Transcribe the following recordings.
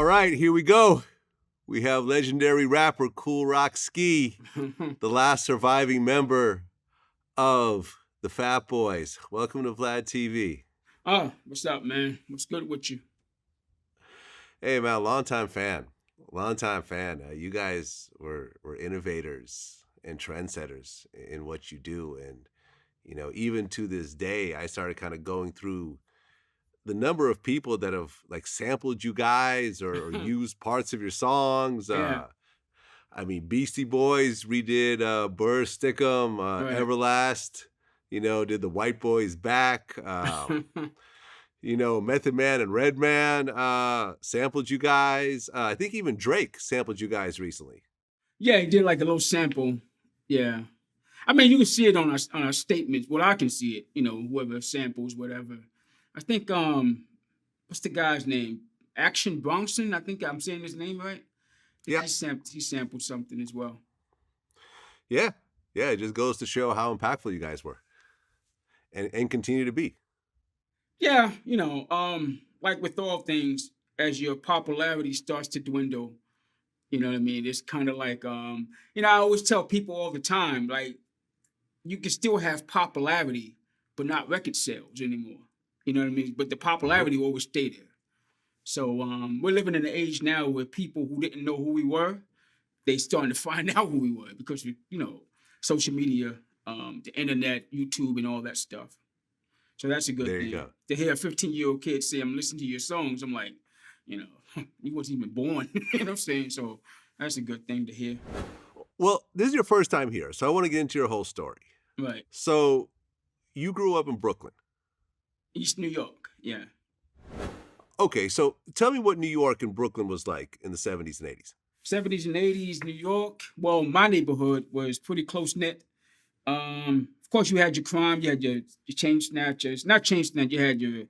All right, here we go. We have legendary rapper Kool Ski, the last surviving member of the Fat Boys. Welcome to Vlad TV. Oh, what's up, man? What's good with you? Hey, man, longtime fan. You guys were innovators and trendsetters in what you do. And, even to this day, I started kind of going through the number of people that have like sampled you guys or used parts of your songs. Yeah. Beastie Boys redid Burr Stickum, Right. Everlast, did the White Boys Back. Method Man and Redman sampled you guys. I think even Drake sampled you guys recently. Yeah, he did like a little sample. Yeah. I mean, you can see it on our statements. Well, I can see it, whoever samples, whatever. I think what's the guy's name? Action Bronson, I think I'm saying his name right. Yeah. He sampled something as well. Yeah. Yeah, it just goes to show how impactful you guys were. And continue to be. Yeah, like with all things, as your popularity starts to dwindle, you know what I mean? It's kind of like I always tell people all the time, like, you can still have popularity, but not record sales anymore. You know what I mean? But the popularity will always stay there. So we're living in an age now where people who didn't know who we were, they starting to find out who we were because social media, the internet, YouTube, and all that stuff. So that's a good There thing. you go. To hear a 15-year-old kid say, "I'm listening to your songs," I'm like, he wasn't even born. You know what I'm saying? So that's a good thing to hear. Well, this is your first time here, so I want to get into your whole story. Right. So you grew up in Brooklyn. East New York. Yeah. Okay, so tell me what New York and Brooklyn was like in the 70s and 80s. 70s and 80s, New York. Well, my neighborhood was pretty close knit. Of course, you had your crime, you had your chain snatchers. Not chain snatchers, you had your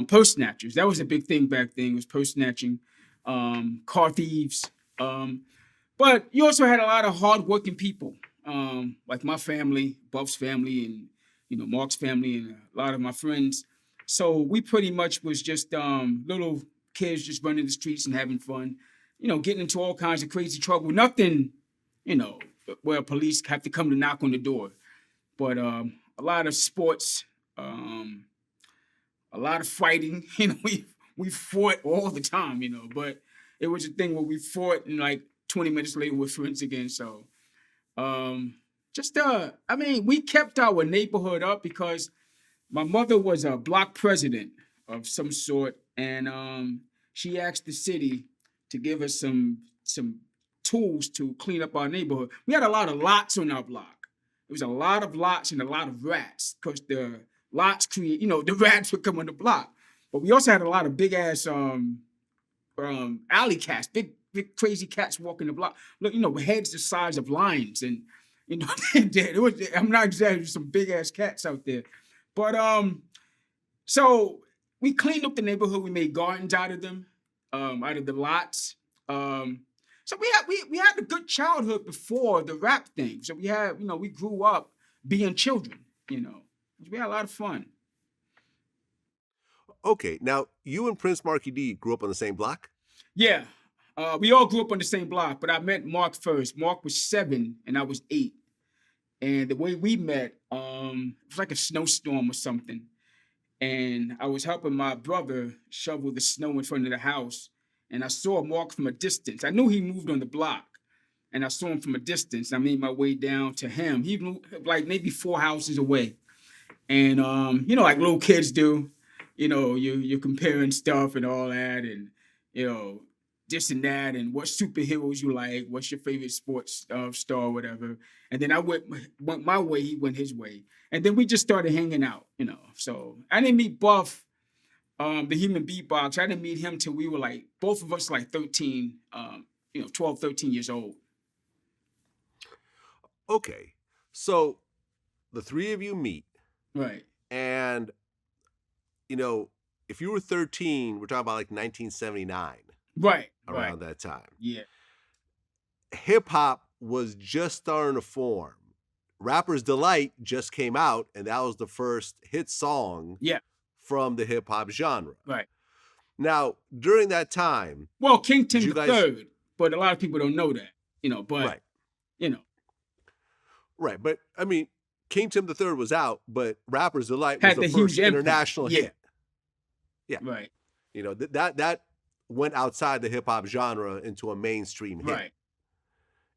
purse snatchers. That was a big thing back then, was purse snatching, car thieves. But you also had a lot of hardworking people, like my family, Buff's family, and Mark's family, and a lot of my friends. So we pretty much was just little kids just running the streets and having fun, getting into all kinds of crazy trouble. Nothing, where police have to come to knock on the door. But a lot of sports, a lot of fighting. We fought all the time, but it was a thing where we fought and like 20 minutes later we're friends again. So we kept our neighborhood up because my mother was a block president of some sort, and she asked the city to give us some tools to clean up our neighborhood. We had a lot of lots on our block. It was a lot of lots and a lot of rats because the lots create, the rats would come on the block. But we also had a lot of big ass alley cats, big crazy cats walking the block. Look, with heads the size of lions, and I'm not exaggerating, some big ass cats out there. But so we cleaned up the neighborhood. We made gardens out of them, out of the lots. So we had a good childhood before the rap thing. So we had, we grew up being children. We had a lot of fun. Okay, now you and Prince Markie Dee grew up on the same block? Yeah, we all grew up on the same block, but I met Mark first. Mark was 7 and I was 8. And the way we met, it was like a snowstorm or something. And I was helping my brother shovel the snow in front of the house. And I saw Mark from a distance. I knew he moved on the block. And I saw him from a distance. I made my way down to him. He moved like maybe 4 houses away. And, like little kids do, you're comparing stuff and all that. And, this and that, and what superheroes you like, what's your favorite sports star, whatever. And then I went my way, he went his way. And then we just started hanging out, So I didn't meet Buff, the human beatbox. I didn't meet him till we were like, both of us like 13, 12, 13 years old. Okay, so the three of you meet. Right. And, if you were 13, we're talking about like 1979. Right. Around that time. Yeah. Hip hop was just starting to form. Rapper's Delight just came out, and that was the first hit song Yeah. from the hip hop genre. Right. Now, during that time, Well, King did Tim you the guys third, but a lot of people don't know that, but right, you know, right, but I mean, King Tim the Third was out, but Rapper's Delight was had the the huge first impact. international Yeah, hit. Yeah, right, that went outside the hip hop genre into a mainstream hit right.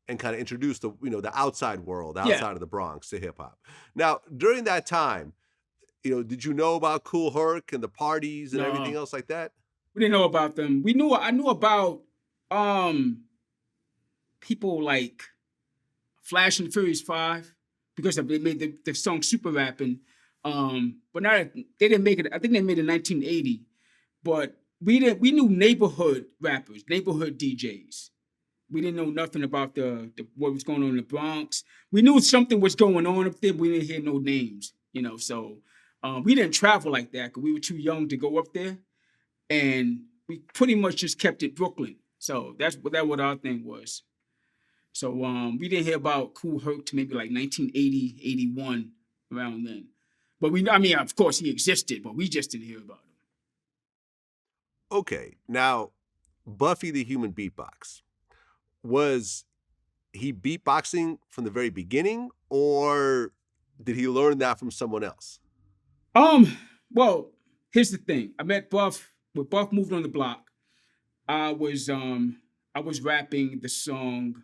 and kind of introduced the outside world, Yeah. outside of the Bronx to hip hop. Now, during that time, did you know about Cool Herc and the parties and everything No, else like that? we didn't know about them. I knew about um people like Flash and Furious 5 because they made the song Super Rapping. But not they didn't make it. I think they made it in 1980. But we knew neighborhood rappers, neighborhood DJs. We didn't know nothing about the what was going on in the Bronx. We knew something was going on up there, but we didn't hear no names, So we didn't travel like that because we were too young to go up there, and we pretty much just kept it Brooklyn. So that's what our thing was. So we didn't hear about Kool Herc to maybe like 1980, 81, around then. But I mean, of course he existed, but we just didn't hear about him. Okay, now Buffy the Human Beatbox, was he beatboxing from the very beginning, or did he learn that from someone else? Um, well, here's the thing. I met Buff when Buff moved on the block. I was um I was rapping the song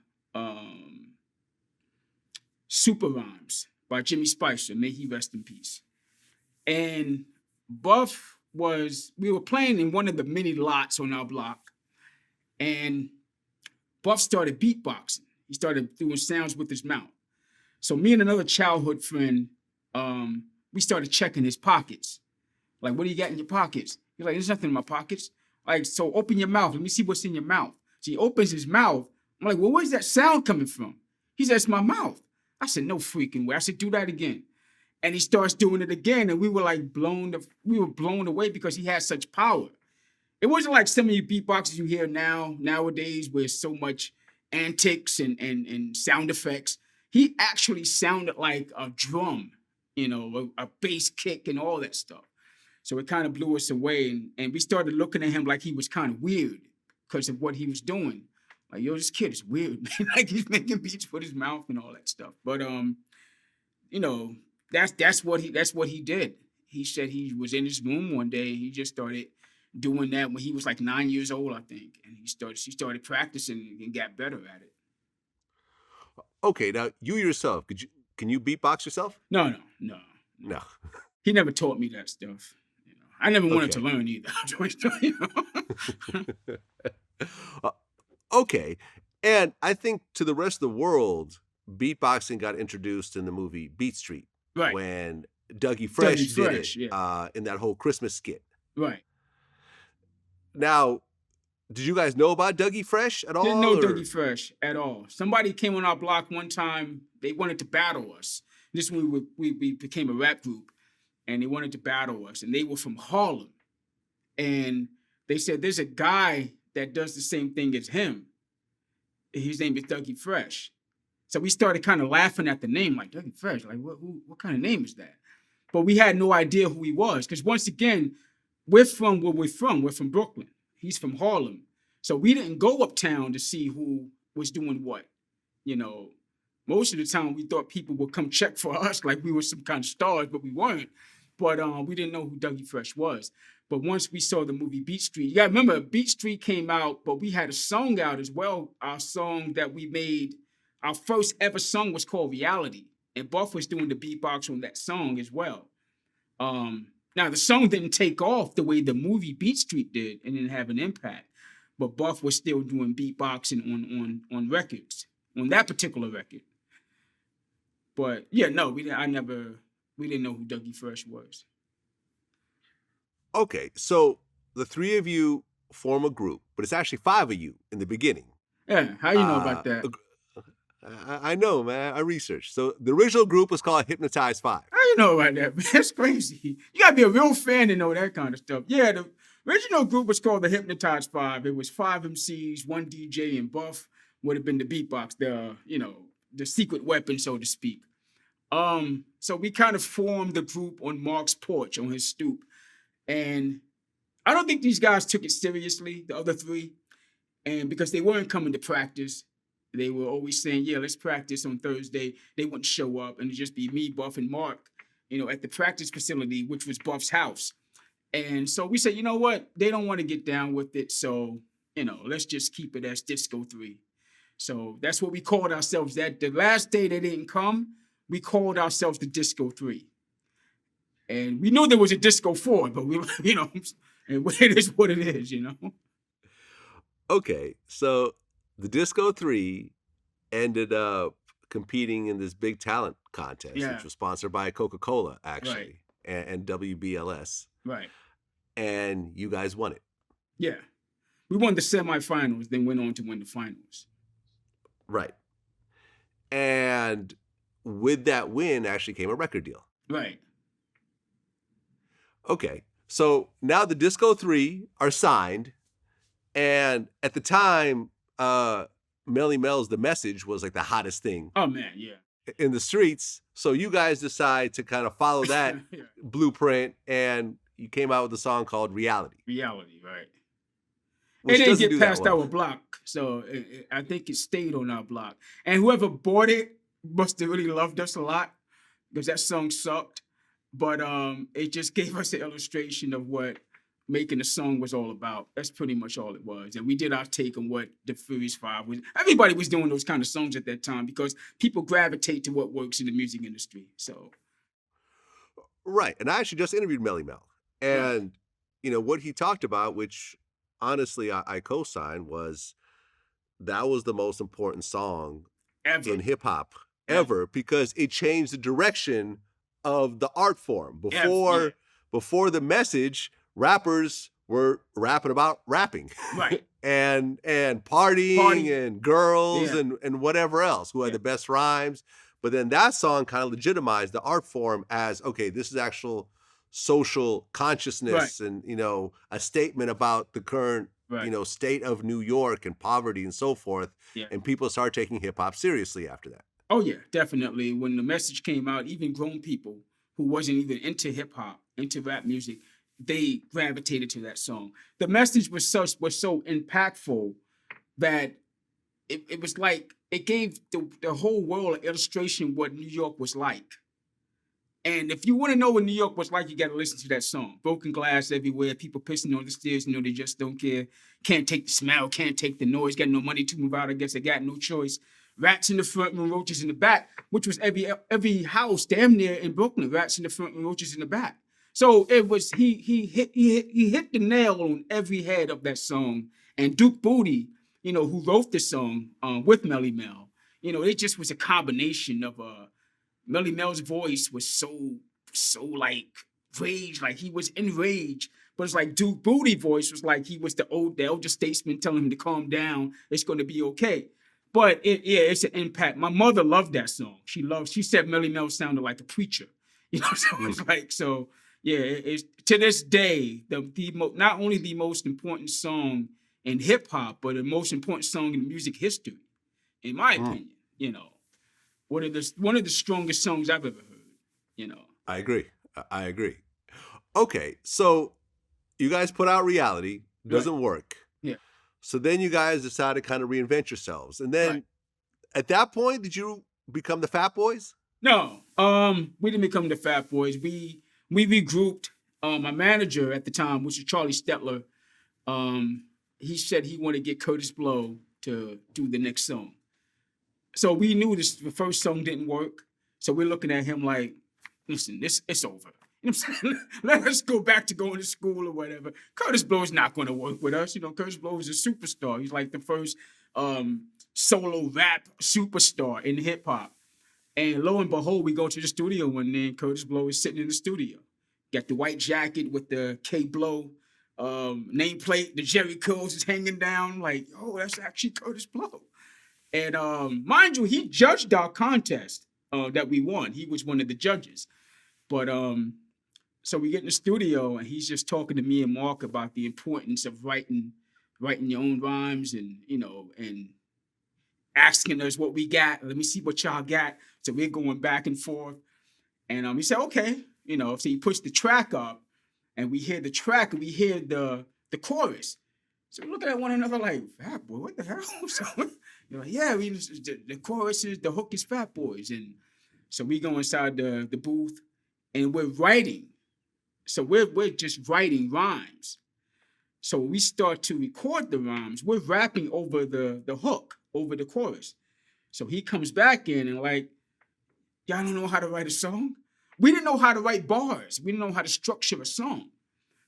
Super Rhymes by Jimmy Spicer. May he rest in peace. And Buff we were playing in one of the mini lots on our block, and Buff started beatboxing. He started doing sounds with his mouth. So me and another childhood friend, we started checking his pockets. Like, what do you got in your pockets? He's like, there's nothing in my pockets. Like, so open your mouth. Let me see what's in your mouth. So he opens his mouth. I'm like, well, where's that sound coming from? He says, it's my mouth. I said, no freaking way. I said, do that again. And he starts doing it again. And we were like we were blown away because he had such power. It wasn't like some of you beatboxers you hear nowadays where so much antics and sound effects. He actually sounded like a drum, a bass kick and all that stuff. So it kind of blew us away, and we started looking at him like he was kind of weird because of what he was doing. Like, yo, this kid is weird, man. Like, he's making beats with his mouth and all that stuff. But you know, that's what he did. He said he was in his room one day and he just started doing that when he was like 9 years old, I think. And he started practicing and got better at it. Okay, now you yourself, can you beatbox yourself? No. No. He never taught me that stuff. I never wanted to Okay. learn either. Okay. And I think to the rest of the world, beatboxing got introduced in the movie Beat Street Right. when Dougie Fresh did it yeah. in that whole Christmas skit. Right. Now, did you guys know about Dougie Fresh at all? Didn't know Dougie Fresh at all. Somebody came on our block one time. They wanted to battle us. This is when we became a rap group, and they wanted to battle us. And they were from Harlem. And they said, there's a guy that does the same thing as him. His name is Dougie Fresh. So we started kind of laughing at the name, like Dougie Fresh. Like, what kind of name is that? But we had no idea who he was. Because once again, we're from where we're from. We're from Brooklyn. He's from Harlem. So we didn't go uptown to see who was doing what. Most of the time we thought people would come check for us like we were some kind of stars, but we weren't. But we didn't know who Dougie Fresh was. But once we saw the movie Beat Street, you gotta remember, Beat Street came out, but we had a song out as well. Our song that we made, our first ever song was called Reality. And Buff was doing the beatbox on that song as well. Now, the song didn't take off the way the movie Beat Street did and didn't have an impact. But Buff was still doing beatboxing on records, on that particular record. But yeah, no, we didn't know who Dougie Fresh was. Okay, so the three of you form a group, but it's actually five of you in the beginning. Yeah, how you know about that? I know, man. I researched. So the original group was called Hypnotized Five. How you know about that, man? That's crazy. You gotta be a real fan to know that kind of stuff. Yeah, the original group was called the Hypnotized Five. It was 5 MCs, 1 DJ, and Buff would have been the beatbox, the secret weapon, so to speak. So we kind of formed the group on Mark's porch, on his stoop. And I don't think these guys took it seriously, the other three, and because they weren't coming to practice, they were always saying, "Yeah, let's practice on Thursday." They wouldn't show up, and it'd just be me, Buff, and Mark, at the practice facility, which was Buff's house. And so we said, you know what? They don't want to get down with it, so let's just keep it as Disco 3. So that's what we called ourselves. That the last day they didn't come, we called ourselves the Disco 3. And we knew there was a Disco 4, but we, and it is what it is. Okay, so the Disco 3 ended up competing in this big talent contest, which was sponsored by Coca-Cola, actually, and WBLS. Right. And you guys won it. Yeah. We won the semifinals, then went on to win the finals. Right. And with that win actually came a record deal. Right. Okay. So now the Disco 3 are signed. And at the time, Melly Mel's The Message was like the hottest thing. Oh, man, yeah. In the streets. So you guys decide to kind of follow that blueprint, and you came out with a song called Reality. Reality, right. Which it didn't get past our block, so I think it stayed on our block. And whoever bought it must have really loved us a lot, because that song sucked. But it just gave us an illustration of what making a song was all about. That's pretty much all it was. And we did our take on what the Furious 5 was. Everybody was doing those kind of songs at that time because people gravitate to what works in the music industry. So, right. And I actually just interviewed Melly Mel. And, what he talked about, which honestly I co-signed, was that was the most important song ever in hip hop ever, because it changed the direction of the art form. Before The Message, rappers were rapping about rapping, right? and partying and girls and whatever else, who had the best rhymes. But then that song kind of legitimized the art form as, okay, this is actual social consciousness, and a statement about the current state of New York and poverty and so forth. And people start taking hip hop seriously after that. Oh yeah, definitely. When The Message came out, even grown people who wasn't even into hip hop, into rap music, they gravitated to that song. The Message was so impactful that it was like it gave the whole world an illustration of what New York was like. And if you want to know what New York was like, you got to listen to that song. Broken glass everywhere, people pissing on the stairs, they just don't care. Can't take the smell, can't take the noise, got no money to move out, I guess I got no choice. Rats in the front room, roaches in the back, which was every house damn near in Brooklyn. Rats in the front room, roaches in the back. So it was he hit the nail on every head of that song. And Duke Booty, who wrote the song with Melly Mel, it just was a combination of Melly Mel's voice was so like rage, like he was enraged. But it's like Duke Booty voice was like he was the elder statesman telling him to calm down. It's going to be okay. But it's an impact. My mother loved that song. She said Melly Mel sounded like a preacher. So it's like, it's to this day, not only the most important song in hip hop, but the most important song in music history, in my opinion. One of the strongest songs I've ever heard. I agree. Okay, so you guys put out Reality, doesn't work. Yeah. So then you guys decided to kind of reinvent yourselves. And then at that point, did you become the Fat Boys? No, we didn't become the Fat Boys. We regrouped. My manager at the time, which was Charlie Stetler, he said he wanted to get Curtis Blow to do the next song. So we knew the first song didn't work. So we're looking at him like, listen, it's over. You know what I'm saying? Let us go back to going to school or whatever. Curtis Blow is not going to work with us. Curtis Blow is a superstar. He's like the first solo rap superstar in hip hop. And lo and behold, we go to the studio one day and Curtis Blow is sitting in the studio. Got the white jacket with the K Blow nameplate. The Jerry curls is hanging down. Like, oh, that's actually Curtis Blow. And mind you, he judged our contest that we won. He was one of the judges. But so we get in the studio and he's just talking to me and Mark about the importance of writing your own rhymes and and asking us what we got. Let me see what y'all got. So we're going back and forth. And he said, okay, so he pushed the track up and we hear the track and we hear the chorus. So we're looking at one another like, Fat Boy, what the hell? So you're like, yeah, the chorus is, the hook is Fat Boys. And so we go inside the booth and we're writing. So we're just writing rhymes. So we start to record the rhymes. We're rapping over the hook, over the chorus. So he comes back in and like, y'all don't know how to write a song? We didn't know how to write bars. We didn't know how to structure a song.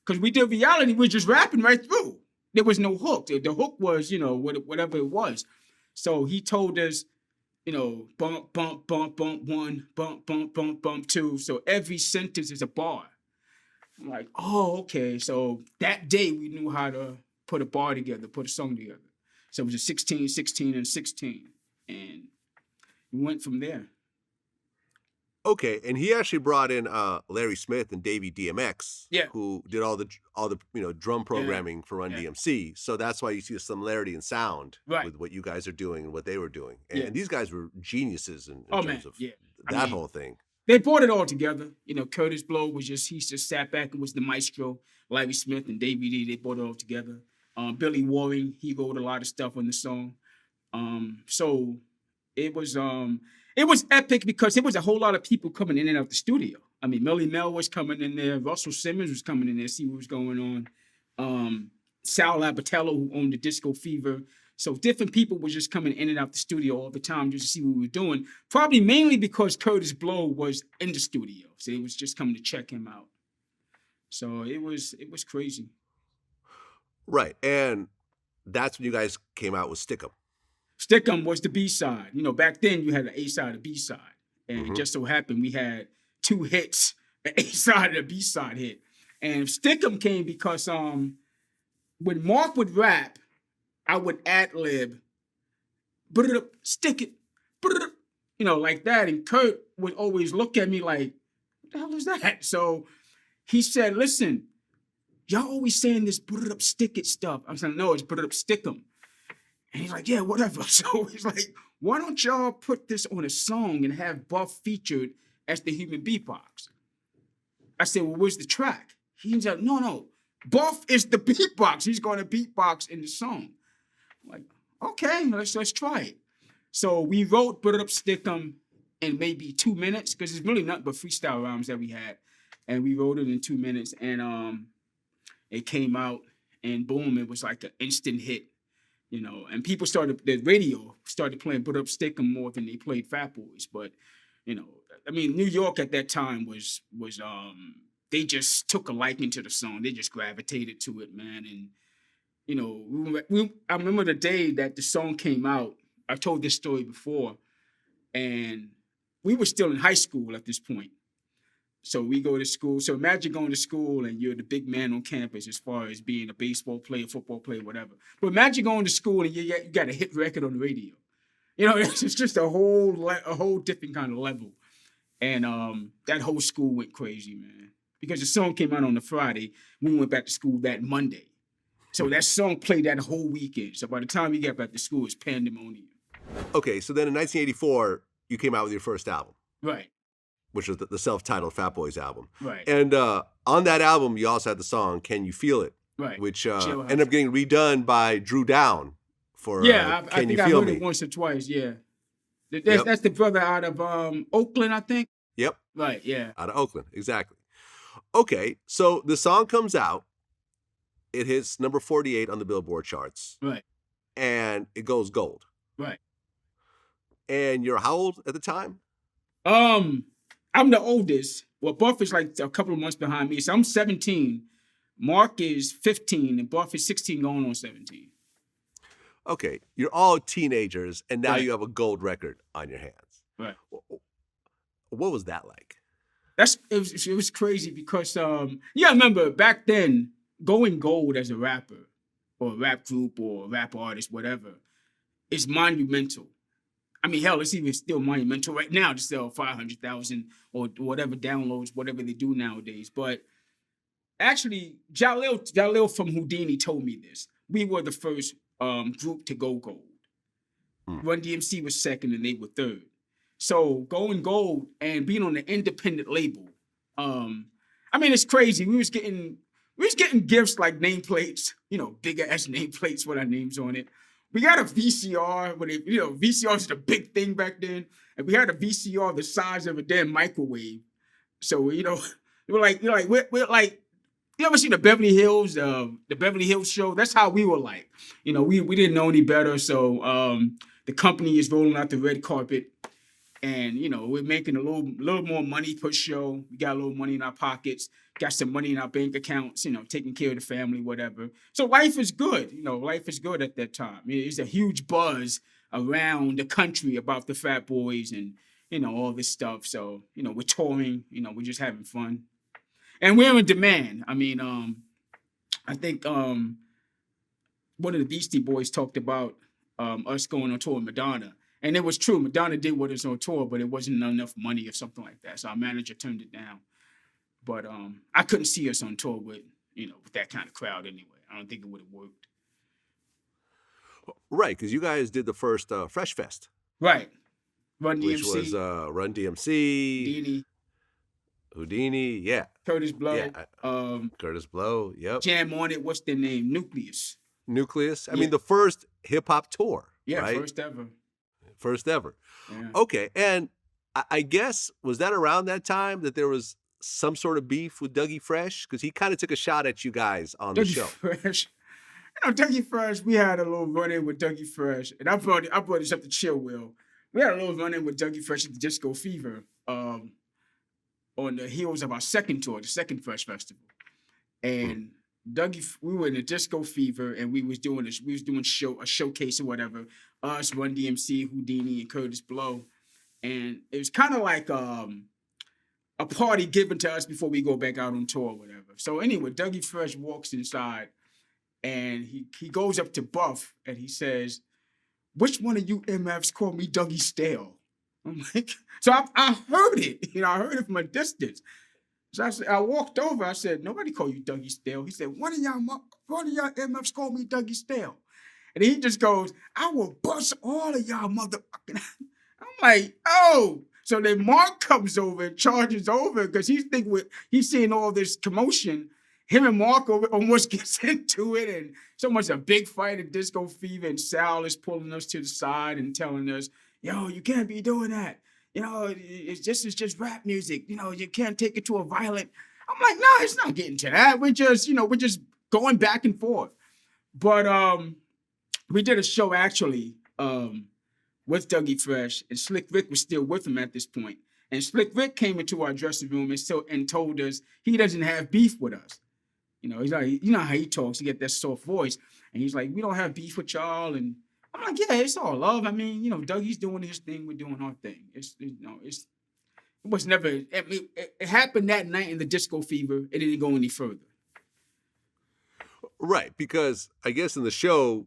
Because we did reality, we're just rapping right through. There was no hook. The hook was, whatever it was. So he told us, bump, bump, bump, bump one, bump, bump, bump, bump two. So every sentence is a bar. I'm like, oh, okay. So that day we knew how to put a bar together, put a song together. So it was a 16, 16, and 16. And we went from there. Okay, and he actually brought in Larry Smith and Davey DMX, who did all the drum programming for Run DMC. So that's why you see a similarity in sound with what you guys are doing and what they were doing. And these guys were geniuses in terms of that whole thing. They brought it all together. Curtis Blow he just sat back and was the maestro. Larry Smith and Davey Dee, they brought it all together. Billy Waring, he wrote a lot of stuff on the song. So it was epic because there was a whole lot of people coming in and out the studio. I mean, Melly Mel was coming in there. Russell Simmons was coming in there, see what was going on. Sal Abatello, who owned the Disco Fever. So different people were just coming in and out the studio all the time just to see what we were doing. Probably mainly because Curtis Blow was in the studio. So they was just coming to check him out. So it was crazy. Right. And that's when you guys came out with Stick 'Em. Stick 'Em was the B-side. Back then you had an A-side and a B-side. And it just so happened we had two hits, an A-side and a B-side hit. And Stick 'Em came because when Mark would rap, I would ad-lib, stick it, like that. And Kurt would always look at me like, what the hell is that? So he said, listen, y'all always saying this stick it stuff. I'm saying, no, it's stick 'em. And he's like, yeah, whatever. So he's like, why don't y'all put this on a song and have Buff featured as the human beatbox? I said, well, where's the track? He's like, no, Buff is the beatbox. He's going to beatbox in the song. I'm like, okay, let's try it. So we wrote Stick 'Em in maybe 2 minutes because it's really nothing but freestyle rhymes that we had. And we wrote it in 2 minutes and it came out and boom, it was like an instant hit. And people the radio started playing Stick 'Em more than they played Fat Boys. But, New York at that time was they just took a liking to the song. They just gravitated to it, man. And, I remember the day that the song came out. I've told this story before. And we were still in high school at this point. So we go to school. So imagine going to school and you're the big man on campus as far as being a baseball player, football player, whatever. But imagine going to school and you got a hit record on the radio. It's just a whole different kind of level. And that whole school went crazy, man. Because the song came out on a Friday. We went back to school that Monday. So that song played that whole weekend. So by the time we got back to school, it's pandemonium. Okay, so then in 1984, you came out with your first album. Right. Which was the self-titled Fat Boys album. Right. And on that album, you also had the song Can You Feel It? Right. Which ended up getting redone by Drew Down for I Can think You I Feel heard Me? it once or twice, yeah. That's the brother out of Oakland, I think. Yep. Right, yeah. Out of Oakland, exactly. Okay, so the song comes out. It hits number 48 on the Billboard charts. Right. And it goes gold. Right. And you're how old at the time? I'm the oldest. Well, Buff is like a couple of months behind me. So I'm 17. Mark is 15, and Buff is 16 going on 17. Okay, you're all teenagers, and now you have a gold record on your hands. Right. What was that like? It was crazy because I remember back then going gold as a rapper or a rap group or a rap artist, whatever, is monumental. I mean, hell, it's even still monumental right now to sell 500,000 or whatever downloads, whatever they do nowadays. But actually, Jalil from Houdini told me this. We were the first group to go gold. Run DMC was second and they were third. So going gold and being on an independent label, I mean, it's crazy. We was getting gifts like nameplates, bigger ass nameplates with our names on it. We got a VCR when VCR was the big thing back then, and we had a VCR the size of a damn microwave. So we're like, we're like, you ever seen the Beverly Hills show? That's how we were like. We didn't know any better. So the company is rolling out the red carpet, and we're making a little more money per show. We got a little money in our pockets, got some money in our bank accounts, taking care of the family, whatever. So life is good. Life is good at that time. There's a huge buzz around the country about the Fat Boys and all this stuff. So we're touring. We're just having fun, and we're in demand. I mean, I think one of the Beastie Boys talked about us going on tour with Madonna. And it was true. Madonna did with us on tour, but it wasn't enough money or something like that. So our manager turned it down. But I couldn't see us on tour with that kind of crowd anyway. I don't think it would have worked. Right, because you guys did the first Fresh Fest. Right. Run DMC. Which was Run DMC. Houdini, yeah. Curtis Blow. Yeah, Curtis Blow, yep. Jam on it, what's their name? Nucleus. I mean, the first hip-hop tour, yeah, right? First ever. Yeah. Okay, and I guess, was that around that time that there was some sort of beef with Dougie Fresh? Because he kind of took a shot at you guys on the show. Fresh. Dougie Fresh, we had a little run-in with Dougie Fresh. And I brought this up to Chill Will. We had a little run-in with Dougie Fresh at the Disco Fever on the heels of our second tour, the second Fresh Festival. And we were in the Disco Fever, and we was doing a showcase or whatever. Us, Run DMC, Houdini, and Curtis Blow, and it was kind of like a party given to us before we go back out on tour or whatever. So anyway, Dougie Fresh walks inside, and he goes up to Buff, and he says, "Which one of you MFs called me Dougie Stale?" I'm like, so I heard it, I heard it from a distance. So I walked over. I said, "Nobody call you Dougie Stale." He said, one of y'all MFs called me Dougie Stale. And he just goes, "I will bust all of y'all motherfucking." I'm like, oh. So then Mark comes over and charges over because he's seeing all this commotion. Him and Mark almost gets into it, and so much a big fight at Disco Fever, and Sal is pulling us to the side and telling us, "Yo, you can't be doing that. It's just rap music. You can't take it to a violent." I'm like, "No, it's not getting to that. We're just going back and forth." But we did a show actually with Dougie Fresh, and Slick Rick was still with him at this point. And Slick Rick came into our dressing room and told us he doesn't have beef with us. He's like, how he talks. He get that soft voice, and he's like, "We don't have beef with y'all." And I'm like, "Yeah, it's all love. I mean, Dougie's doing his thing, we're doing our thing. It was never. It happened that night in the Disco Fever. It didn't go any further. Right, because I guess in the show,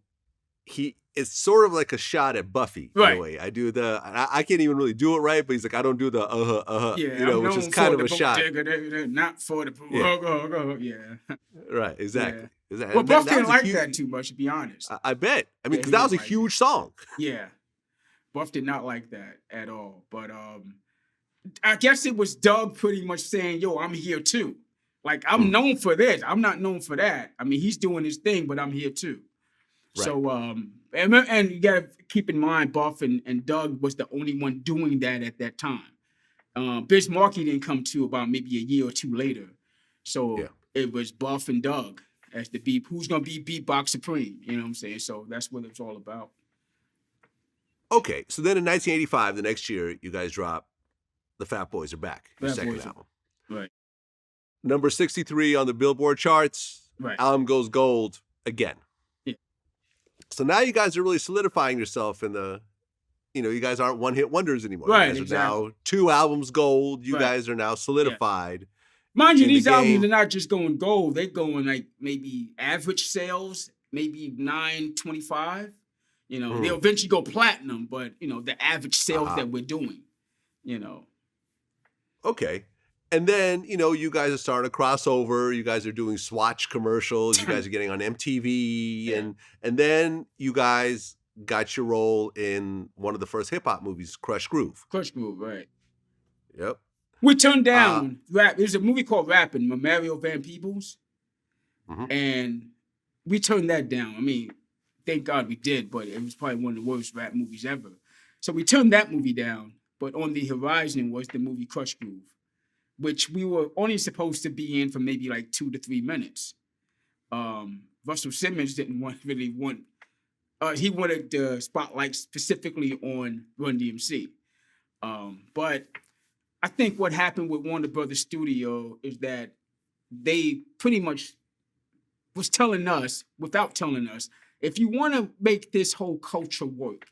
it's sort of like a shot at Buffy. Right. In a way. I can't even really do it right, but he's like, "I don't do the Yeah, which is kind of a shot. Not for the yeah. Right, exactly. Yeah. Well, Buff didn't like that too much, to be honest. I bet. I mean, because that was a huge song. Yeah. Buff did not like that at all. But I guess it was Doug pretty much saying, "Yo, I'm here too. Like, I'm known for this. I'm not known for that. I mean, he's doing his thing, but I'm here too." Right. So, and you got to keep in mind, Buff and Doug was the only one doing that at that time. Biz Markie didn't come to about maybe a year or two later. So It was Buff and Doug as who's going to be Beatbox Supreme. You know what I'm saying? So that's what it's all about. Okay. So then in 1985, the next year, you guys drop The Fat Boys Are Back, your second album. Right. Number 63 on the Billboard charts. Right. Album goes gold again. Yeah. So now you guys are really solidifying yourself in the, you guys aren't one-hit wonders anymore. Right, you guys are now 2 albums gold. You guys are now solidified. Yeah. Mind you, these albums are not just going gold. They're going like maybe average sales, maybe 925. They'll eventually go platinum, but, the average sales that we're doing, Okay. And then, you guys are starting to cross over. You guys are doing Swatch commercials. You guys are getting on MTV. Yeah. And then you guys got your role in one of the first hip-hop movies, Crush Groove. Crush Groove, right. Yep. We turned Uh, down rap. There's a movie called Rapping with Mario Van Peebles, mhm. and we turned that down. I mean, thank God we did, but it was probably one of the worst rap movies ever. So we turned that movie down. But on the horizon was the movie Crush Groove, which we were only supposed to be in for maybe like 2 to 3 minutes. Russell Simmons didn't want. He wanted the spotlight specifically on Run DMC. But I think what happened with Warner Brothers Studio is that they pretty much was telling us, without telling us, if you want to make this whole culture work,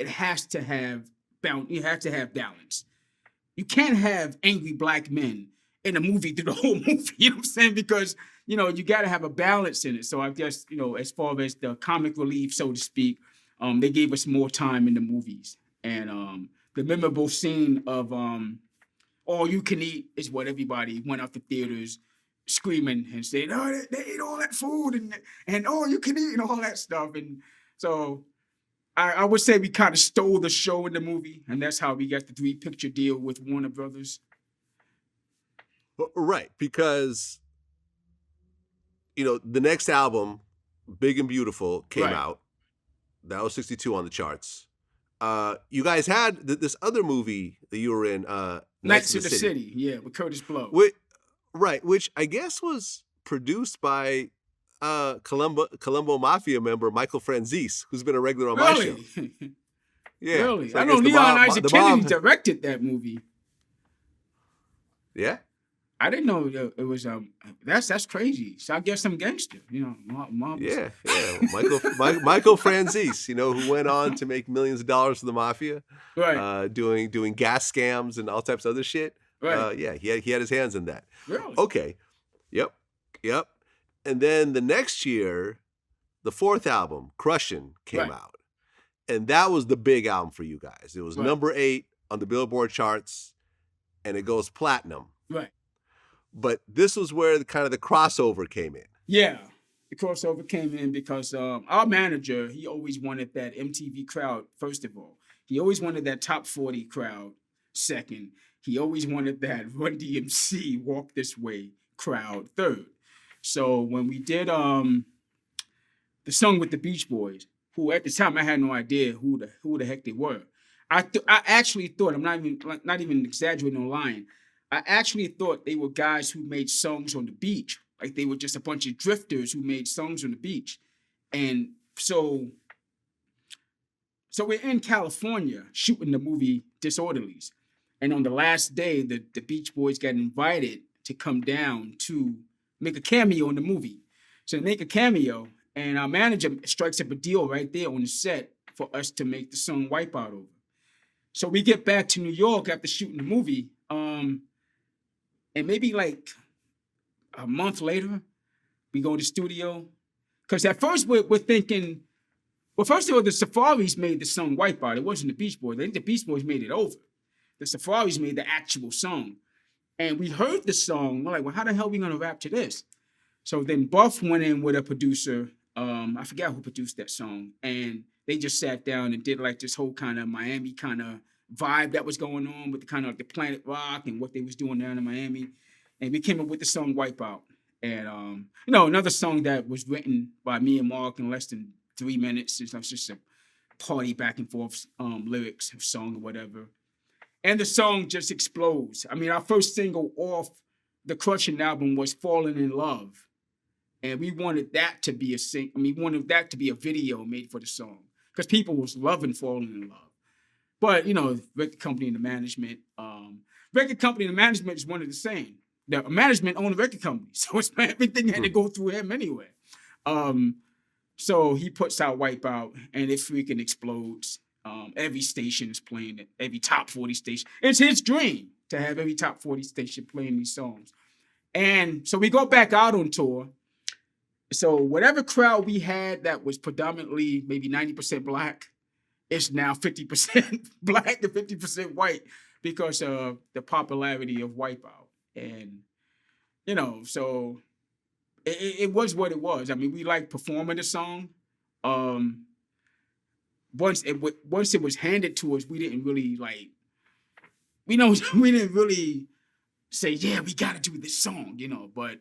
it has to have you have to have balance. You can't have angry black men in a movie through the whole movie. You know what I'm saying? Because you got to have a balance in it. So I guess as far as the comic relief, so to speak, they gave us more time in the movies, and the memorable scene of all you can eat is what everybody went out to theaters screaming and saying, "Oh, they ate all that food and all you can eat and all that stuff." And so I would say we kind of stole the show in the movie, and that's how we got the 3-picture deal with Warner Brothers. Right, because the next album, Big and Beautiful, came Right. out. That was 62 on the charts. You guys had this other movie that you were in, Knights of the City, yeah, with Curtis Blow. Which I guess was produced by Colombo Mafia member Michael Franzese, who's been a regular on my show. Really? Yeah. Really? So I guess know the Leon mom- Isaac the Kennedy mom- directed that movie. Yeah. I didn't know it was that's crazy. So I guess I'm gangster, mom. Yeah. Michael Franzese, who went on to make millions of dollars for the mafia, Right. doing gas scams and all types of other shit. Right. Yeah, he had his hands in that. Really? Okay. Yep. And then the next year, the fourth album, Crushin', came Right. out. And that was the big album for you guys. It was Right. number 8 on the Billboard charts, and it goes platinum. Right. But this was where the crossover came in. Yeah. The crossover came in because our manager, he always wanted that MTV crowd, first of all. He always wanted that top 40 crowd, second. He always wanted that Run DMC Walk This Way crowd, third. So when we did the song with the Beach Boys, who at the time I had no idea who the heck they were. I actually thought, I'm not even exaggerating or lying. I actually thought they were guys who made songs on the beach. Like they were just a bunch of drifters who made songs on the beach. And so we're in California shooting the movie Disorderlies. And on the last day, the Beach Boys got invited to come down to make a cameo in the movie. So they make a cameo, and our manager strikes up a deal right there on the set for us to make the song Wipeout over. So we get back to New York after shooting the movie, and maybe like a month later, we go to the studio. Because at first we're thinking, well, first of all, the Safaris made the song Wipeout. It wasn't the Beach Boys. I think the Beach Boys made it over. The Safaris made the actual song. And we heard the song. We're like, well, how the hell are we going to rap to this? So then Buff went in with a producer. I forgot who produced that song. And they just sat down and did like this whole kind of Miami kind of vibe that was going on with the kind of like the Planet Rock and what they was doing down in Miami. And we came up with the song Wipeout. And, another song that was written by me and Mark in less than 3 minutes. It's just a party back and forth lyrics of song or whatever. And the song just explodes. I mean, our first single off the Crushing album was Falling in Love. And we wanted that to be we wanted that to be a video made for the song. Because people was loving Falling in Love. But, record company and the management. Record company and the management is one and the same. The management owned the record company. So everything had to go through him anyway. So he puts out Wipeout and it freaking explodes. Every station is playing it. Every top 40 station. It's his dream to have every top 40 station playing these songs. And so we go back out on tour. So whatever crowd we had that was predominantly maybe 90% black, it's now 50% black and 50% white because of the popularity of Wipeout. And, so it was what it was. I mean, we liked performing the song. Once it was handed to us, we didn't really say, yeah, we got to do this song, you know. But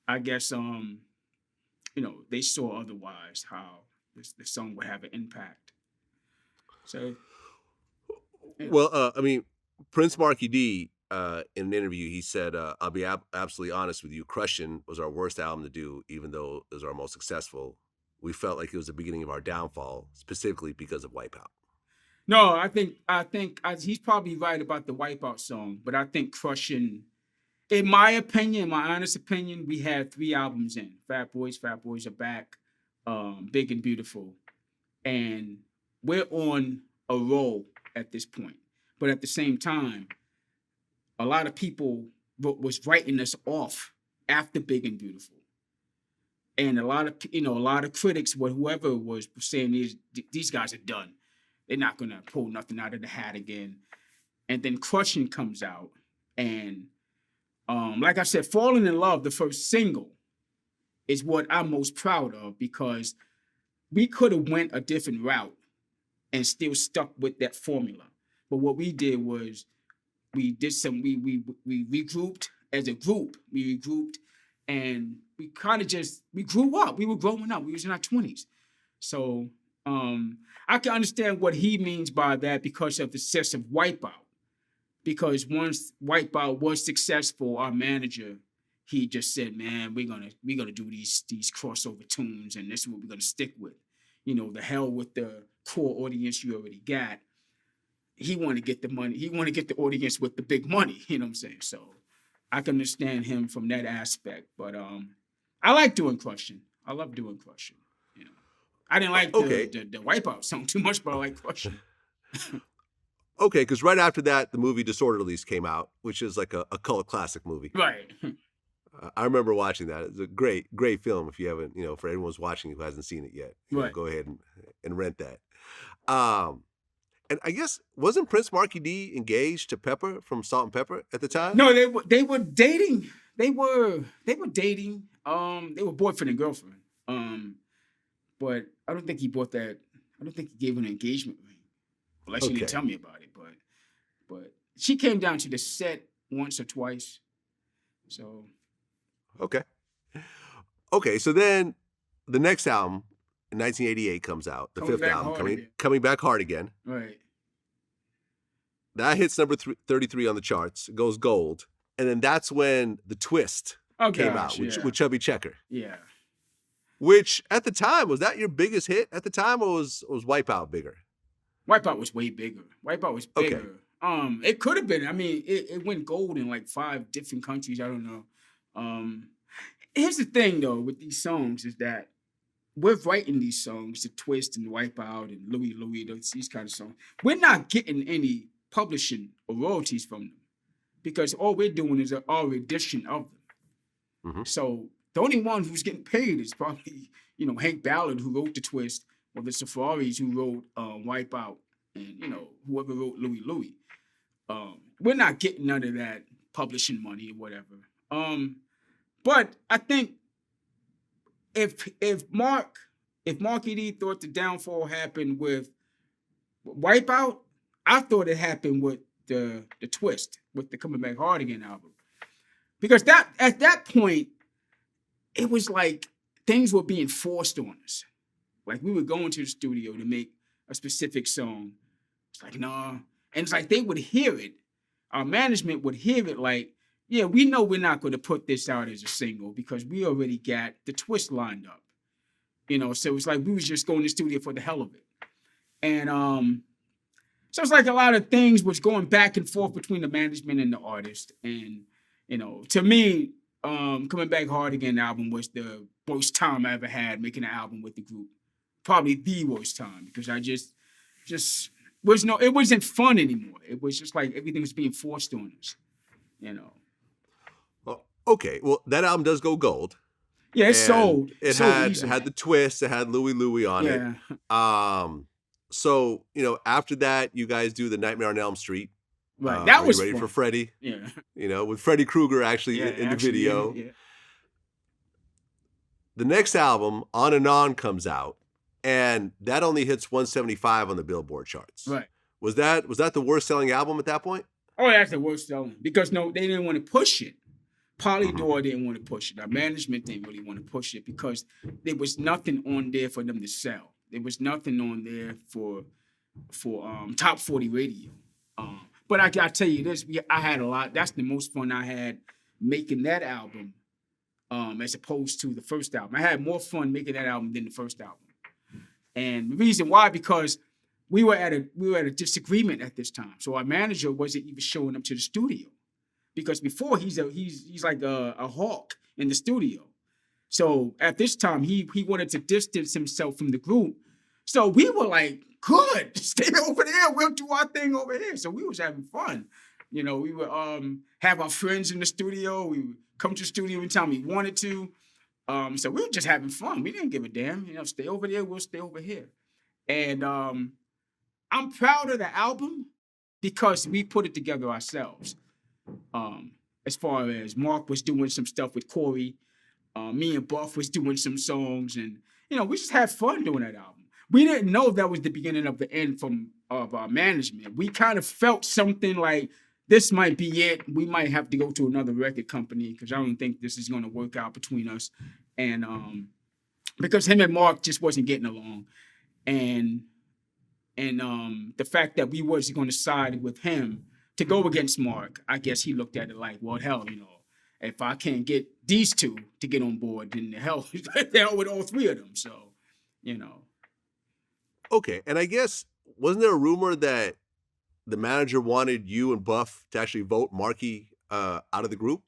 I guess you know, they saw otherwise how the song would have an impact. So yeah. Well, I mean, Prince Markie Dee, in an interview, he said, "I'll be absolutely honest with you. Crushin' was our worst album to do, even though it was our most successful. We felt like it was the beginning of our downfall, specifically because of Wipeout." No, I think he's probably right about the Wipeout song, but I think Crushing, in my opinion, in my honest opinion, we had 3 albums in. Fat Boys Are Back, Big and Beautiful, and we're on a roll at this point. But at the same time, a lot of people was writing us off after Big and Beautiful, and a lot of critics, whoever was saying these guys are done. They're not gonna pull nothing out of the hat again. And then Crushing comes out, and like I said, Falling in Love, the first single, is what I'm most proud of because we could have went a different route and still stuck with that formula. But what we did was we regrouped as a group. We regrouped and we kind of we grew up. We were growing up. We was in our 20s. So I can understand what he means by that because of the success of Wipeout. Because once Wipeout was successful, our manager, he just said, "Man, we're gonna do these crossover tunes, and this is what we're gonna stick with. You know, the hell with the core audience you already got." He wanted to get the money. He wanted to get the audience with the big money. You know what I'm saying? So I can understand him from that aspect. But I like doing Crushing. I love doing Crushing. You know, I didn't like the Wipeout song too much, but I like Crushing. Okay, because right after that, the movie Disorderlies came out, which is like a cult classic movie. Right. I remember watching that. It's a great film. If you haven't, you know, for anyone who's watching who hasn't seen it yet, you know, Right. go ahead and rent that. And I guess wasn't Prince Markie Dee engaged to Pepper from Salt and Pepper at the time? No, they were dating. They were dating. They were boyfriend and girlfriend. But I don't think he bought that. I don't think he gave an engagement ring, unless you didn't tell me about it. But she came down to the set once or twice. So okay. So then the next album in 1988 comes out, the fifth album, Coming Back Hard Again. Right. That hits number 33 on the charts. It goes gold. And then that's when The Twist came out with Chubby Checker. Yeah. Which at the time, was that your biggest hit at the time, or was Wipeout bigger? Wipeout was way bigger. Wipeout was bigger. Okay. It could have been. I mean, it went gold in like 5 different countries. I don't know. Here's the thing though with these songs is that we're writing these songs, The Twist and Wipeout and Louie, these kind of songs. We're not getting any publishing or royalties from them because all we're doing is our edition of them. Mm-hmm. So the only one who's getting paid is probably, you know, Hank Ballard, who wrote The Twist, or the Safaris, who wrote Wipeout, and, you know, whoever wrote Louie. We're not getting none of that publishing money or whatever. But I think if Markie Dee thought the downfall happened with Wipeout, I thought it happened with the Twist, with the Coming Back Hard Again album. Because at that point, it was like things were being forced on us. Like we were going to the studio to make a specific song. It's like, nah. And it's like they would hear it. Our management would hear it like, yeah, we know we're not going to put this out as a single because we already got the Twist lined up. You know, so it's like we was just going to the studio for the hell of it. And so it's like a lot of things was going back and forth between the management and the artist. And, you know, to me, Coming Back Hard Again album was the worst time I ever had making an album with the group. Probably the worst time because I just it wasn't fun anymore. It was just like everything was being forced on us, you know. Well, okay. Well, that album does go gold. Yeah, it sold. It had the Twist. It had Louie on it. So, you know, after that, you guys do the Nightmare on Elm Street. Right. That was Ready fun. for Freddy. Yeah. You know, with Freddy Krueger actually in the video. Yeah. The next album, On and On, comes out, and that only hits 175 on the Billboard charts. Right. Was that the worst selling album at that point? Oh, that's the worst selling because no, they didn't want to push it. Hmm. Polydor didn't want to push it. Our management didn't really want to push it because there was nothing on there for them to sell. There was nothing on there for top 40 radio. But I gotta tell you this, I had a lot. That's the most fun I had making that album, as opposed to the first album. I had more fun making that album than the first album. And the reason why, because we were at a disagreement at this time. So our manager wasn't even showing up to the studio because before he's like a hawk in the studio. So at this time he wanted to distance himself from the group. So we were like, good, stay over there. We'll do our thing over here. So we was having fun. We would have our friends in the studio. We would come to the studio anytime we wanted to. So we were just having fun. We didn't give a damn. Stay over there, we'll stay over here. And I'm proud of the album because we put it together ourselves. As far as Mark was doing some stuff with Corey, me and Buff was doing some songs, and we just had fun doing that album. We didn't know that was the beginning of the end of our management. We kind of felt something like this might be it. We might have to go to another record company because I don't think this is going to work out between us, and because him and Mark just wasn't getting along, and the fact that we wasn't going to side with him to go against Mark, I guess he looked at it like, well, hell, if I can't get these two to get on board, then the hell with all three of them. So, you know. Okay, and I guess wasn't there a rumor that the manager wanted you and Buff to actually vote Markie out of the group?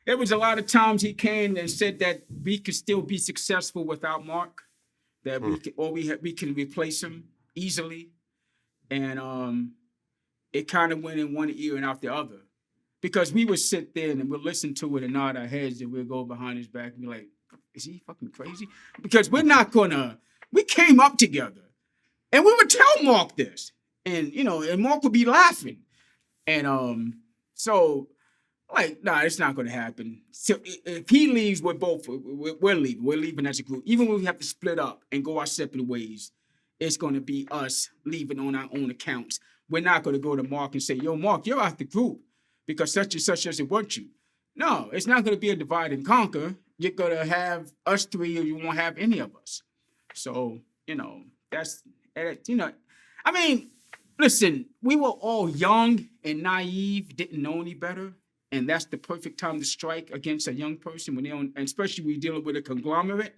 There was a lot of times he came and said that we could still be successful without Mark, that we can replace him easily, and it kind of went in one ear and out the other, because we would sit there and we'd listen to it and nod our heads and we'd go behind his back and be like, "Is he fucking crazy?" Because we're not gonna. We came up together, and we would tell Mark this, and and Mark would be laughing, and so. Like, nah, it's not going to happen. So if he leaves, we're leaving. We're leaving as a group. Even when we have to split up and go our separate ways, it's going to be us leaving on our own accounts. We're not going to go to Mark and say, "Yo, Mark, you're out the group because such and such doesn't want you." No, it's not going to be a divide and conquer. You're going to have us three, or you won't have any of us. So, that's, I mean, listen, we were all young and naive, didn't know any better. And that's the perfect time to strike against a young person when they're on, and especially when you're dealing with a conglomerate.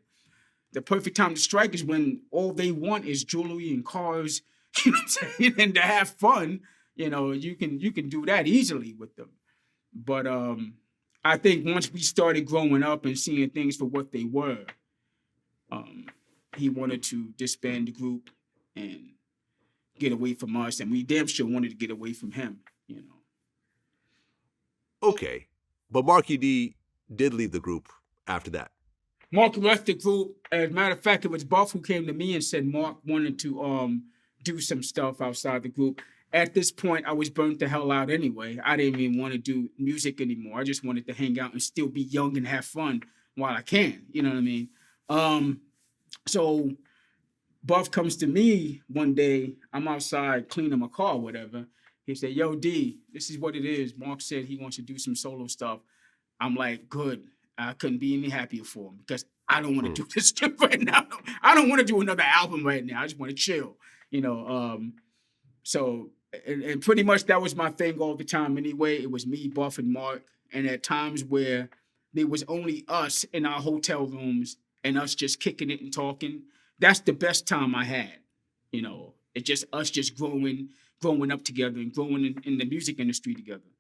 The perfect time to strike is when all they want is jewelry and cars, what I'm saying, and to have fun. You can do that easily with them. But I think once we started growing up and seeing things for what they were, he wanted to disband the group and get away from us, and we damn sure wanted to get away from him. Okay, but Markie Dee did leave the group after that. Mark left the group. As a matter of fact, it was Buff who came to me and said Mark wanted to do some stuff outside the group. At this point, I was burnt the hell out anyway. I didn't even want to do music anymore. I just wanted to hang out and still be young and have fun while I can. You know what I mean? So Buff comes to me one day. I'm outside cleaning my car, or whatever. He said, "Yo, D, this is what it is. Mark said he wants to do some solo stuff." I'm like, good. I couldn't be any happier for him because I don't want to do this shit right now. I don't want to do another album right now. I just want to chill, So, and pretty much that was my thing all the time anyway. It was me, Buff, and Mark. And at times where there was only us in our hotel rooms and us just kicking it and talking, that's the best time I had. It's just us just growing up together and growing in the music industry together.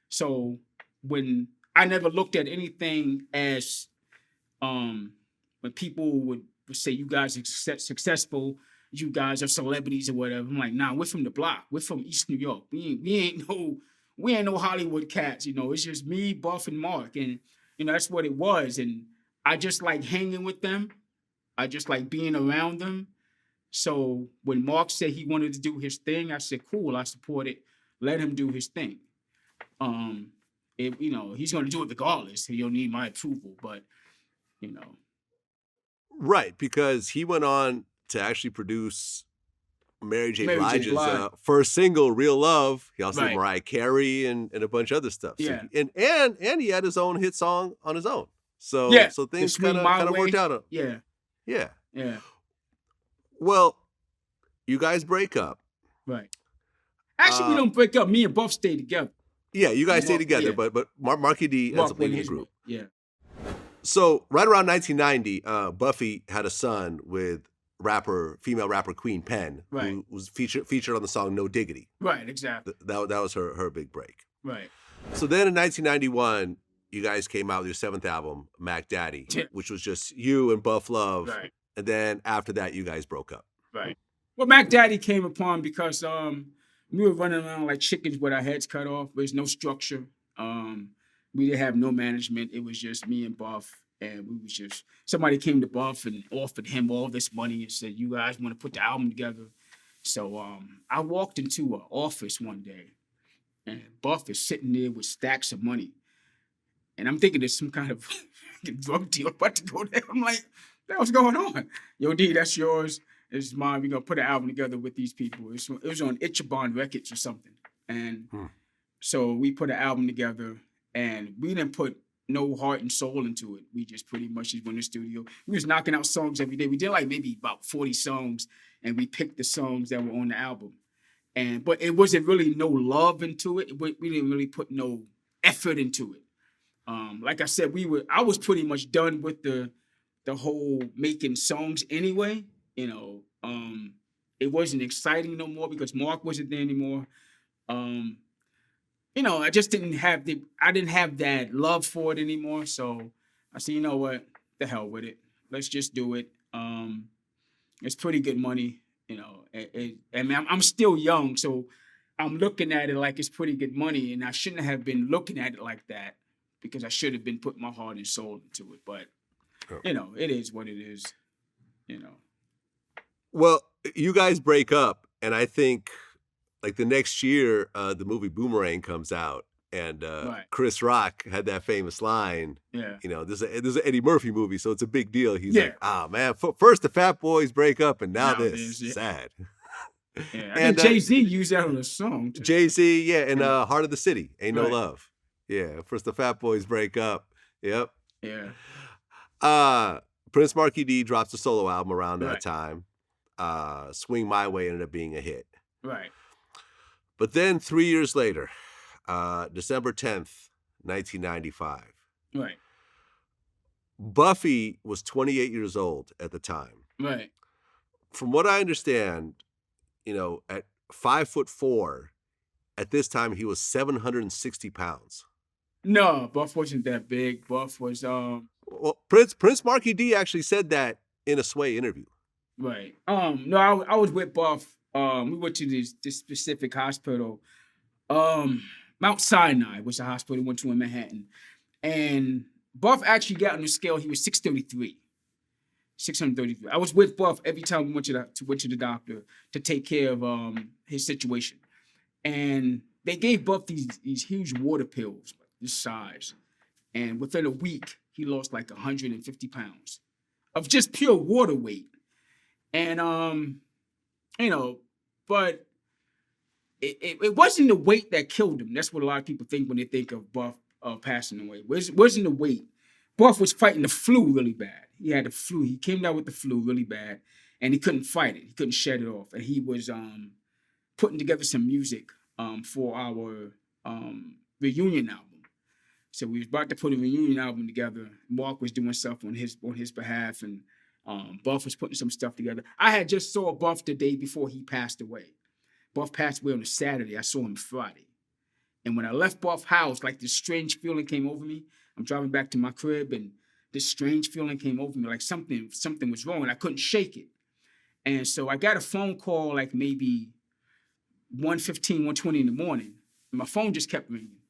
So when I never looked at anything as when people would say you guys are successful, you guys are celebrities or whatever. I'm like, nah, we're from the block. We're from East New York. We ain't no Hollywood cats. It's just me, Buff, and Mark, and that's what it was. And I just like hanging with them. I just like being around them. So when Mark said he wanted to do his thing, I said, cool, I support it. Let him do his thing. He's going to do it regardless. He don't need my approval, but. Right, because he went on to actually produce Mary J. Mary J. Blige's Blige. first single, "Real Love." He also did Right. Mariah Carey and a bunch of other stuff. So Yeah. and he had his own hit song on his own. So Yeah. so The things Swing kind My of worked Way. out. Yeah. Yeah. Yeah. Well, you guys break up. Right. Actually, we Uh, don't break up. Me and Buff stay together. yeah, you guys stay Mark, together, yeah. but Markie Dee ends Mark up went leaving the his way. group. Yeah. So right around 1990, Buffy had a son with female rapper Queen Pen, Right. who was featured on the song "No Diggity." Right. Exactly. That was her big break. Right. So then in 1991, you guys came out with your seventh album, Mac Daddy, Yeah. which was just you and Buff Love. Right. And then after that, you guys broke up. Right. Well, Mac Daddy came upon because we were running around like chickens with our heads cut off. There's no structure. We didn't have no management. It was just me and Buff, and we was just somebody came to Buff and offered him all this money and said, "You guys want to put the album together?" So I walked into an office one day, and Buff is sitting there with stacks of money, and I'm thinking there's some kind of drug deal about to go down. I'm like, "What's going on?" "Yo, D, that's yours. This is mine. We're gonna put an album together with these people." It was on Itchabon Records or something. And so we put an album together, and we didn't put no heart and soul into it. We just pretty much just went in the studio. We was knocking out songs every day. We did like maybe about 40 songs, and we picked the songs that were on the album. But it wasn't really no love into it. We didn't really put no effort into it. Like I said, I was pretty much done with the whole making songs anyway. You know, it wasn't exciting no more because Mark wasn't there anymore. You know, I just didn't have that love for it anymore. So I said, you know what, the hell with it. Let's just do it. It's pretty good money. You know, I mean, I'm still young, so I'm looking at it like it's pretty good money, and I shouldn't have been looking at it like that because I should have been putting my heart and soul into it. But you know, it is what it is. You know. Well, you guys break up, and I think like the next year, the movie Boomerang comes out, and Right. Chris Rock had that famous line. Yeah. You know, this is an Eddie Murphy movie, so it's a big deal. He's Yeah. like, "Ah, man, first the Fat Boys break up, and now this. yeah. Sad." Yeah. I And think Jay-Z used that on a song too. Jay-Z, yeah, and Heart of the City, Ain't No Right. Love. Yeah, first the Fat Boys break up. Yep. Yeah. Prince Markie Dee drops a solo album around that Right. time. Swing My Way ended up being a hit. Right. But then 3 years later, December 10th, 1995, Right. Buffy was 28 years old at the time. Right. From what I understand, you know, at 5'4", at this time he was 760 pounds. No, Buff wasn't that big. Buff was Well, Prince Markie Dee actually said that in a Sway interview. right. No, I was with Buff. We went to this specific hospital. Mount Sinai was the hospital we went to in Manhattan. And Buff actually got on the scale, he was 633. 633. I was with Buff every time we went to the doctor to take care of his situation. And they gave Buff these huge water pills, this size. And within a week, he lost like 150 pounds of just pure water weight. And you know, but it wasn't the weight that killed him. That's what a lot of people think when they think of Buff passing away. It wasn't the weight. Buff was fighting the flu really bad. He had the flu. He came down with the flu really bad, and he couldn't fight it. He couldn't shed it off. And he was putting together some music for our reunion album. So we was about to put a reunion album together. Mark was doing stuff on his behalf, and Buff was putting some stuff together. I had just saw Buff the day before he passed away. Buff passed away on a Saturday. I saw him Friday. And when I left Buff's house, like this strange feeling came over me. I'm driving back to my crib, and this strange feeling came over me, like something was wrong, and I couldn't shake it. And so I got a phone call like maybe 1:15, 1:20 in the morning. And my phone just kept ringing.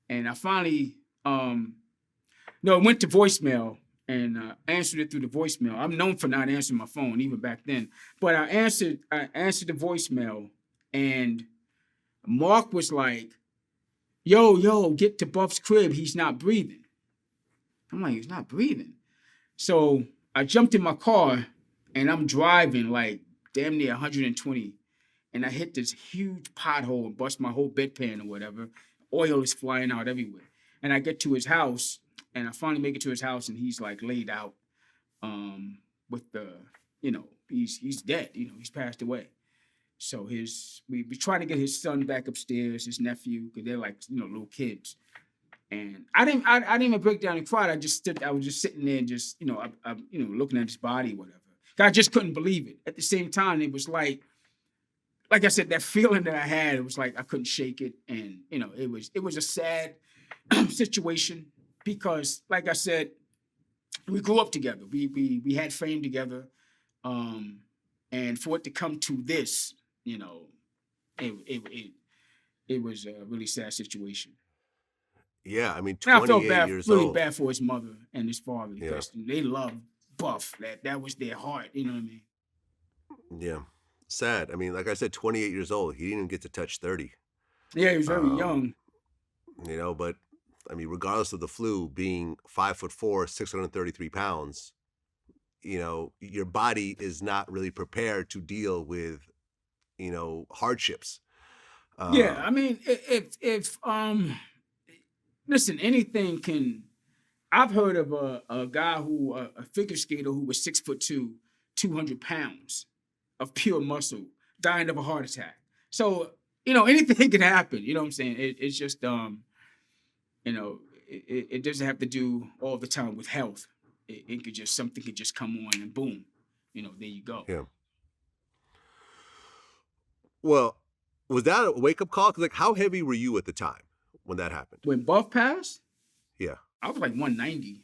And I finally, it went to voicemail, and answered it through the voicemail. I'm known for not answering my phone, even back then. But I answered the voicemail, and Mark was like, yo, get to Buff's crib. He's not breathing. I'm like, he's not breathing. So I jumped in my car, and I'm driving like damn near 120. and I hit this huge pothole and bust my whole bedpan or whatever. Oil is flying out everywhere. And I get to his house, and I finally make it to his house, and he's like laid out, with the, he's dead. He's passed away. So we try to get his son back upstairs, his nephew, because they're like little kids. And I didn't even break down and cry. I was just sitting there, just looking at his body, whatever. I just couldn't believe it. At the same time, it was like I said, that feeling that I had, it was like I couldn't shake it, and it was a sad situation because, like I said, we grew up together. We had fame together, and for it to come to this, it was a really sad situation. Yeah, I mean, And I felt 28 years really old. bad for his mother and his father Yeah, because they loved Buff. That was their heart. You know what I mean? yeah. Sad. I mean, like I said, 28 years old. He didn't even get to touch 30. Yeah, he was very Um, young. but I mean, regardless of the flu, being 5'4", 633 pounds, your body is not really prepared to deal with, hardships. Yeah, Uh, I mean, if listen, anything can. I've heard of a guy a figure skater who was 6'2", 200 pounds of pure muscle, dying of a heart attack. So anything can happen. You know what I'm saying? It's just it doesn't have to do all the time with health. It could just something could just come on and boom, there you go. yeah. Well, was that a wake up call? Because like, how heavy were you at the time when that happened? When Buff passed, Yeah. I was like 190.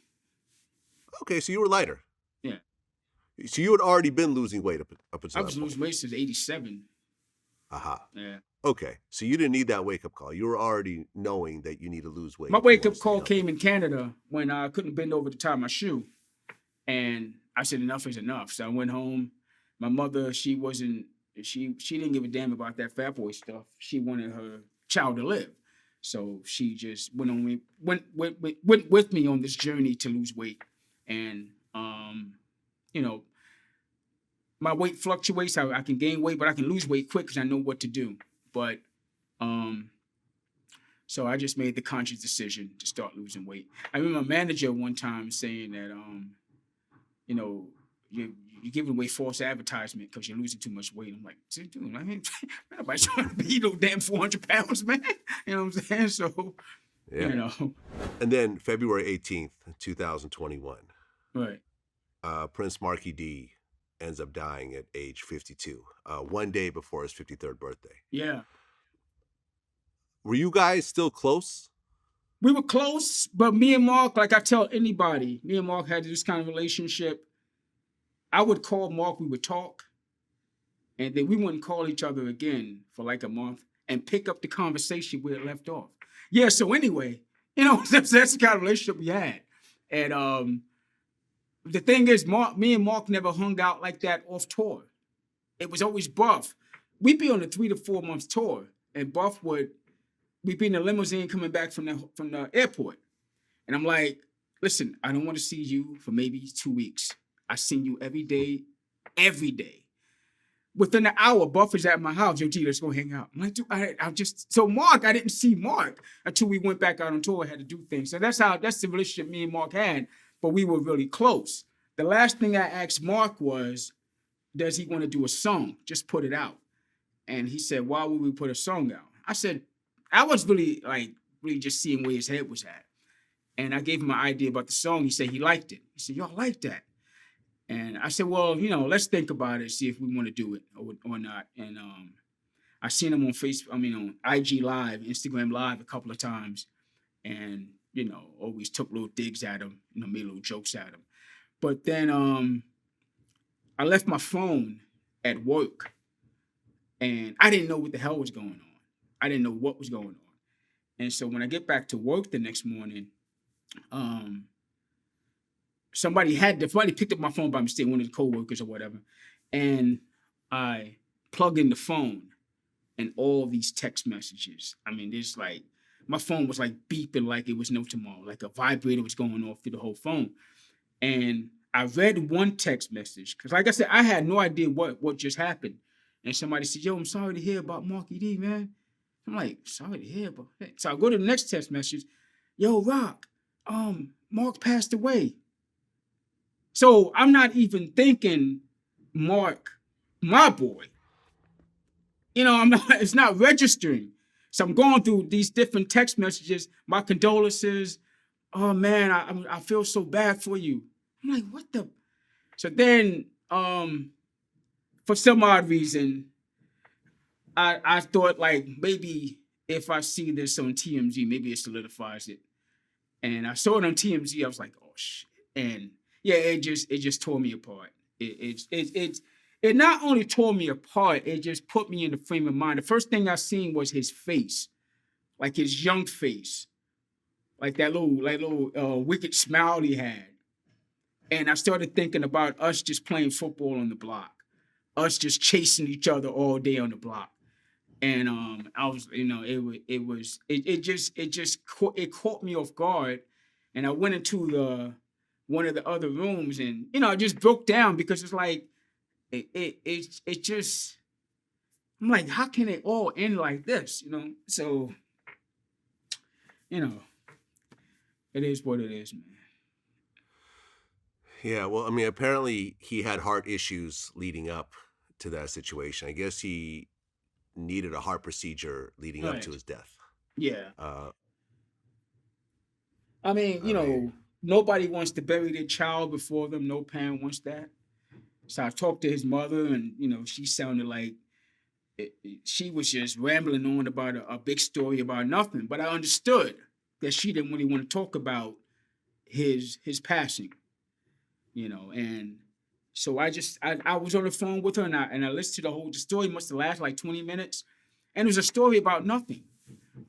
Okay, so you were lighter. Yeah, So you had already been losing weight up I until that was point. losing weight since '87. Aha. Yeah. Okay, so you didn't need that wake up call. You were already knowing that you need to lose weight My if you wake want up to stay call healthy. came in Canada when I couldn't bend over to tie my shoe. And I said, enough is enough. So I went home. My mother, she didn't give a damn about that fat boy stuff. She wanted her child to live. So she just went with me on this journey to lose weight. And, my weight fluctuates. I can gain weight, but I can lose weight quick because I know what to do. But, so I just made the conscious decision to start losing weight. I remember my manager one time saying that, you're giving away false advertisement because you're losing too much weight. I'm like, dude, I mean, nobody's trying to be no damn 400 pounds, man. You know what I'm saying? So, Yeah. And then February 18th, 2021, right. Prince Markie Dee ends up dying at age 52, one day before his 53rd birthday. Yeah. Were you guys still close? We were close, but me and Mark, like I tell anybody, me and Mark had this kind of relationship. I would call Mark, we would talk, and then we wouldn't call each other again for like a month and pick up the conversation where it left off. Yeah, so anyway, that's the kind of relationship we had. And the thing is, me and Mark never hung out like that off tour. It was always Buff. We'd be on a 3 to 4 month tour, and we'd be in a limousine coming back from the airport. And I'm like, listen, I don't want to see you for maybe 2 weeks. I seen you every day, every day. Within an hour, Buff is at my house. Yo, G, let's go hang out. I'm like, dude, so Mark, I didn't see Mark until we went back out on tour, had to do things. So that's the relationship me and Mark had, but we were really close. The last thing I asked Mark was, does he want to do a song? Just put it out. And he said, why would we put a song out? I said, I was really just seeing where his head was at. And I gave him an idea about the song. He said he liked it. He said, y'all like that? And I said, well, let's think about it, see if we want to do it or not. And I seen him on on IG Live, Instagram Live a couple of times. And, always took little digs at him, made little jokes at him. But then I left my phone at work. And I didn't know what the hell was going on. I didn't know what was going on. And so when I get back to work the next morning, somebody picked up my phone by mistake, one of the coworkers or whatever. And I plug in the phone and all these text messages. I mean, there's like, my phone was like beeping like it was no tomorrow, like a vibrator was going off through the whole phone. And I read one text message, because like I said, I had no idea what just happened. And somebody said, "Yo, I'm sorry to hear about Markie Dee, man." I'm like, "Sorry to hear about that." So I go to the next text message. "Yo, Rock, Mark passed away." So I'm not even thinking Mark, my boy. I'm not. It's not registering. So I'm going through these different text messages. My condolences. Oh man, I feel so bad for you. I'm like, what the? So then, for some odd reason, I thought like maybe if I see this on TMZ, maybe it solidifies it. And I saw it on TMZ. I was like, oh shit. And yeah, it just tore me apart. It not only tore me apart, it just put me in the frame of mind. The first thing I seen was his face, like his young face, like that little wicked smile he had. And I started thinking about us just playing football on the block, us just chasing each other all day on the block. And I was, it caught me off guard, and I went into the one of the other rooms, and I just broke down because it's like it just I'm like, how can it all end like this? So you know, it is what it is, man. Yeah, well, I mean, apparently he had heart issues leading up to that situation. I guess he needed a heart procedure leading up to Right. his death. Yeah. Uh, I mean, I mean, nobody wants to bury their child before them. No parent wants that. So I talked to his mother, and she sounded like she was just rambling on about a big story about nothing. But I understood that she didn't really want to talk about his passing, and so I was on the phone with her, and I listened to the whole story. Must have lasted like 20 minutes, and it was a story about nothing.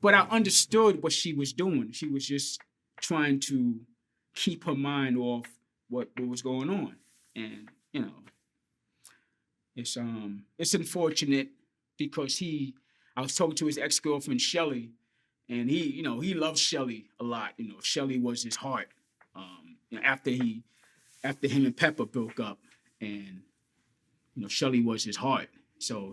But I understood what she was doing. She was just trying to keep her mind off what was going on, and it's unfortunate because I was talking to his ex-girlfriend Shelly, and he loves Shelly a lot. Shelly was his heart. After him and Pepper broke up, and Shelly was his heart. So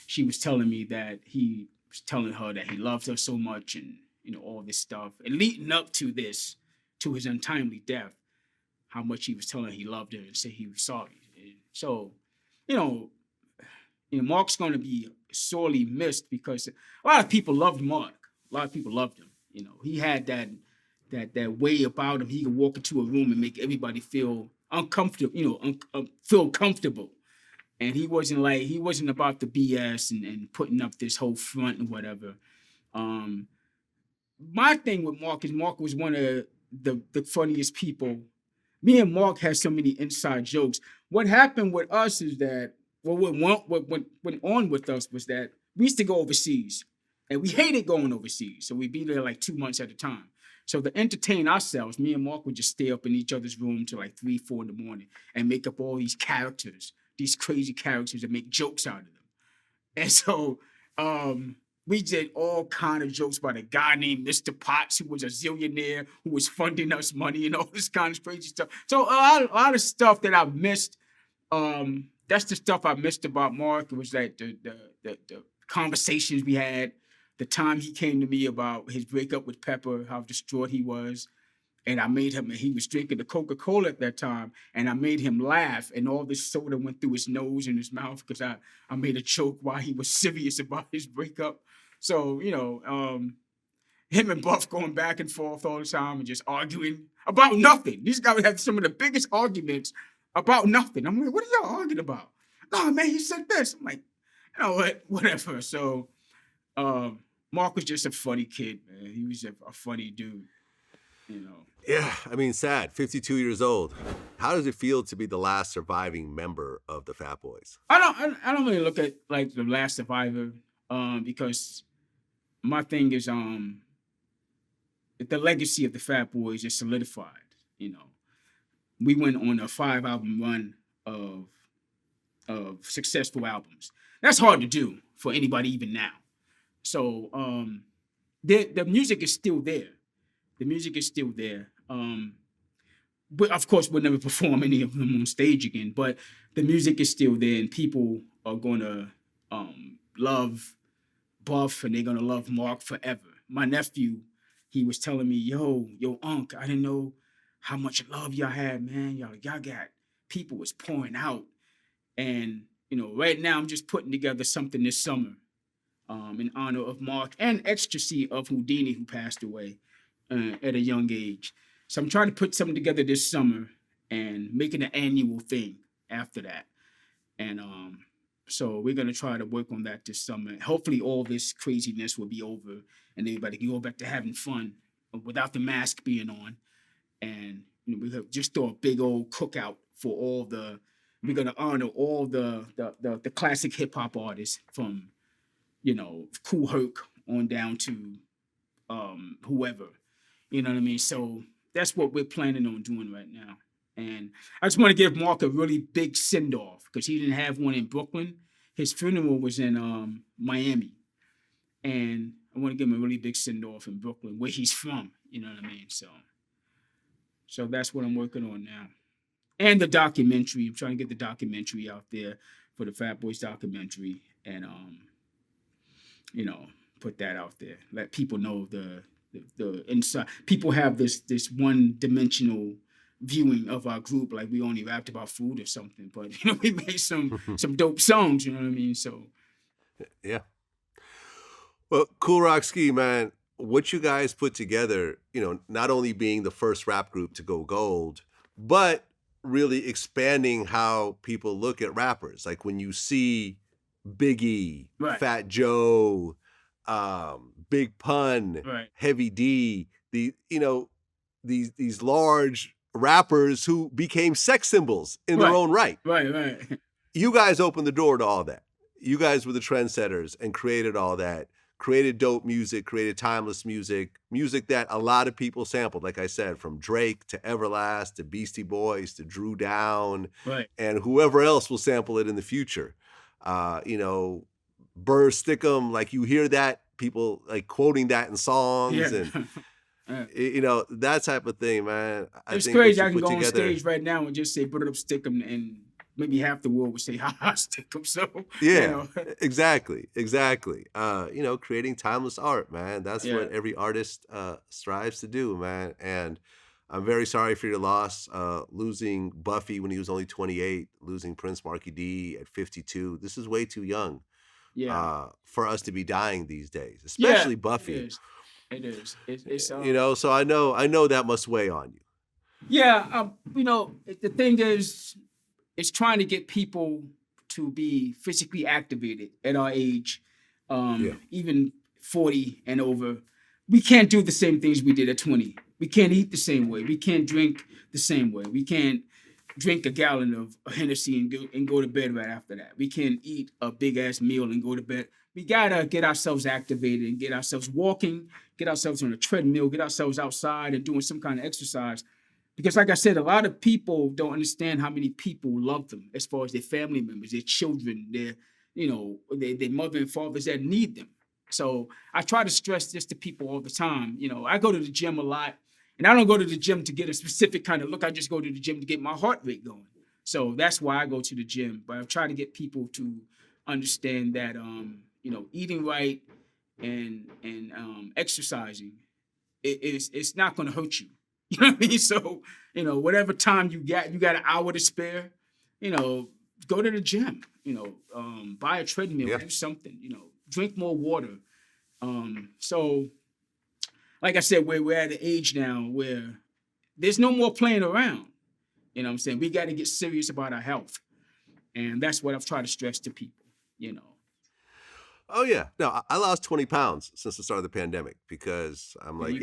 she was telling me that he was telling her that he loved her so much, and all this stuff, and leading up to his untimely death, how much he was telling her he loved her and said he was sorry. And so, you know, Mark's going to be sorely missed because a lot of people loved Mark. A lot of people loved him. He had that way about him. He could walk into a room and make everybody feel uncomfortable. Feel comfortable. And he wasn't about the BS and putting up this whole front and whatever. Um, my thing with Mark is Mark was one of the funniest people. Me and Mark had so many inside jokes. What happened with us is that what went on with us was that we used to go overseas, and we hated going overseas. So we'd be there like 2 months at a time. So to entertain ourselves, me and Mark would just stay up in each other's room till like 3, 4 in the morning and make up all these characters, these crazy characters, and make jokes out of them. And so we did all kind of jokes about a guy named Mr. Potts, who was a zillionaire, who was funding us money and all this kind of crazy stuff. So a lot of stuff that I missed. That's the stuff I missed about Mark. It was like the conversations we had, the time he came to me about his breakup with Pepper, how distraught he was. And I made him, and he was drinking the Coca-Cola at that time, and I made him laugh, and all this soda went through his nose and his mouth because I made a joke while he was serious about his breakup. So, him and Buff going back and forth all the time and just arguing about nothing. These guys have some of the biggest arguments about nothing. I'm like, what are y'all arguing about? No, man, he said this. I'm like, what? Whatever. So, Mark was just a funny kid, man. He was a funny dude, you know. yeah, I mean, sad. 52 years old. How does it feel to be the last surviving member of the Fat Boys? I don't really look at like the last survivor, because my thing is the legacy of the Fat Boys is solidified. You know, we went on a 5 album run of successful albums. That's hard to do for anybody even now. So the music is still there. The music is still there. But of course, we'll never perform any of them on stage again. But the music is still there, and people are gonna love Buff and they're gonna love Mark forever. My nephew, he was telling me, yo, Unc, I didn't know how much love y'all had, man. Y'all got people was pouring out. And, right now I'm just putting together something this summer in honor of Mark and ecstasy of Houdini, who passed away at a young age. So I'm trying to put something together this summer and make it an annual thing after that. And so we're gonna try to work on that this summer. Hopefully, all this craziness will be over, and everybody can go back to having fun without the mask being on. And we have just throw a big old cookout for all the. We're gonna honor all the classic hip hop artists from Kool on down to whoever. You know what I mean? So that's what we're planning on doing right now. And I just want to give Mark a really big send off because he didn't have one in Brooklyn. His funeral was in Miami. And I want to give him a really big send off in Brooklyn, where he's from. You know what I mean? So that's what I'm working on now. And the documentary. I'm trying to get the documentary out there for the Fat Boys documentary. And put that out there. Let people know the inside. People have this one dimensional viewing of our group, like we only rapped about food or something. But we made some dope songs. You know what I mean? So Yeah. Well, Kool Rock Ski, man, what you guys put together, not only being the first rap group to go gold, but really expanding how people look at rappers. Like when you see Biggie, Right. Fat Joe, Big Pun, Right. Heavy D, these large rappers who became sex symbols in their own right. Right. You guys opened the door to all that. You guys were the trendsetters and created all that. Created dope music, created timeless music that a lot of people sampled, like I said, from Drake to Everlast to Beastie Boys to Drew Down, Right. and whoever else will sample it in the future. Burr Stickum, like you hear that, people like quoting that in songs and that type of thing, man. It's crazy. I can go on stage right now and just say, "Put it up, stick 'em," and maybe half the world would say, "Ha ha, stick 'em." So yeah, exactly. Creating timeless art, man. That's what every artist strives to do, man. And I'm very sorry for your loss. Losing Buffy when he was only 28, losing Prince Markie Dee at 52. This is way too young. Yeah. For us to be dying these days, especially Buffy. It is. It's so I know that must weigh on you. Yeah. The thing is, it's trying to get people to be physically activated at our age, even 40 and over. We can't do the same things we did at 20. We can't eat the same way. We can't drink the same way. We can't drink a gallon of Hennessy and go to bed right after that. We can't eat a big ass meal and go to bed. We gotta get ourselves activated and get ourselves walking, get ourselves on a treadmill, get ourselves outside and doing some kind of exercise. Because like I said, a lot of people don't understand how many people love them as far as their family members, their children, their mother and fathers that need them. So I try to stress this to people all the time. I go to the gym a lot, and I don't go to the gym to get a specific kind of look. I just go to the gym to get my heart rate going. So that's why I go to the gym. But I try to get people to understand that, eating right and exercising, it's not going to hurt you. You know what I mean? So, whatever time you got an hour to spare, go to the gym, buy a treadmill, do something, drink more water. So, like I said, we're at an age now where there's no more playing around. You know what I'm saying? We got to get serious about our health. And that's what I've tried to stress to people, Oh, yeah. No, I lost 20 pounds since the start of the pandemic because I'm like,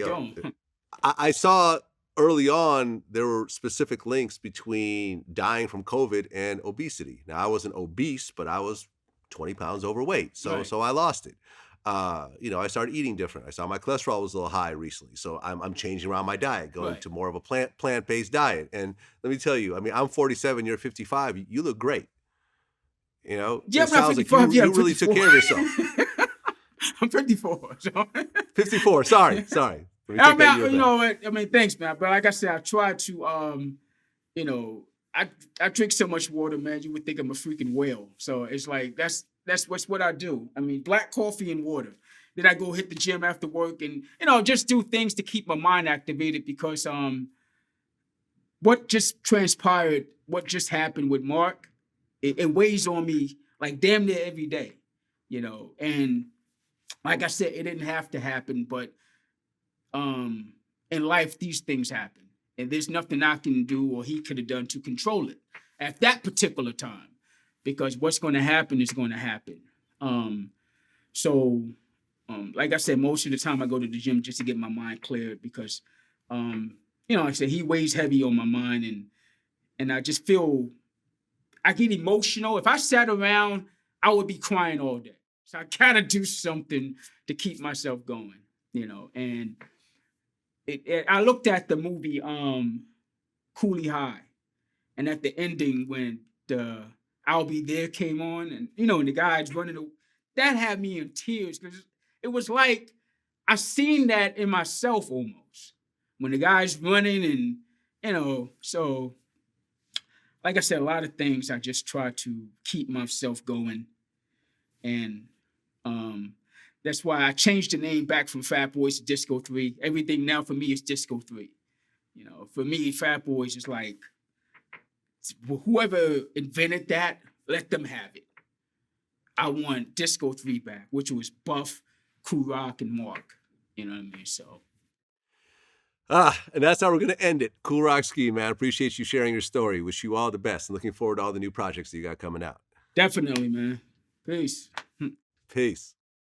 I saw early on there were specific links between dying from COVID and obesity. Now, I wasn't obese, but I was 20 pounds overweight. So I lost it. I started eating different. I saw my cholesterol was a little high recently. So I'm changing around my diet, going to more of a plant-based diet. And let me tell you, I'm 47, you're 55. You look great. It sounds like you really took care of yourself. I'm 54. So. 54. Sorry. Thanks, man. But like I said, I try to, I drink so much water, man. You would think I'm a freaking whale. So it's like that's what I do. I mean, black coffee and water. Then I go hit the gym after work and just do things to keep my mind activated because what just transpired, what just happened with Mark, it weighs on me like damn near every day, And like I said, it didn't have to happen, but in life these things happen, and there's nothing I can do or he could have done to control it at that particular time, because what's going to happen is going to happen. So, like I said, most of the time I go to the gym just to get my mind cleared because, like I said, he weighs heavy on my mind, and I just feel I get emotional. If I sat around, I would be crying all day. So I gotta do something to keep myself going, And I looked at the movie Kool High, and at the ending when the "I'll Be There" came on, and the guys running, that had me in tears because it was like I seen that in myself almost when the guys running, and so like I said, a lot of things I just try to keep myself going, and that's why I changed the name back from Fat Boys to Disco 3. Everything now for me is Disco 3. For me, Fat Boys is like whoever invented that, let them have it. I want Disco 3 back, which was Buff, Kool, and Mark. You know what I mean? So. And that's how we're going to end it. Kool Rock Ski, man. Appreciate you sharing your story. Wish you all the best and looking forward to all the new projects that you got coming out. Definitely, man. Peace. Peace.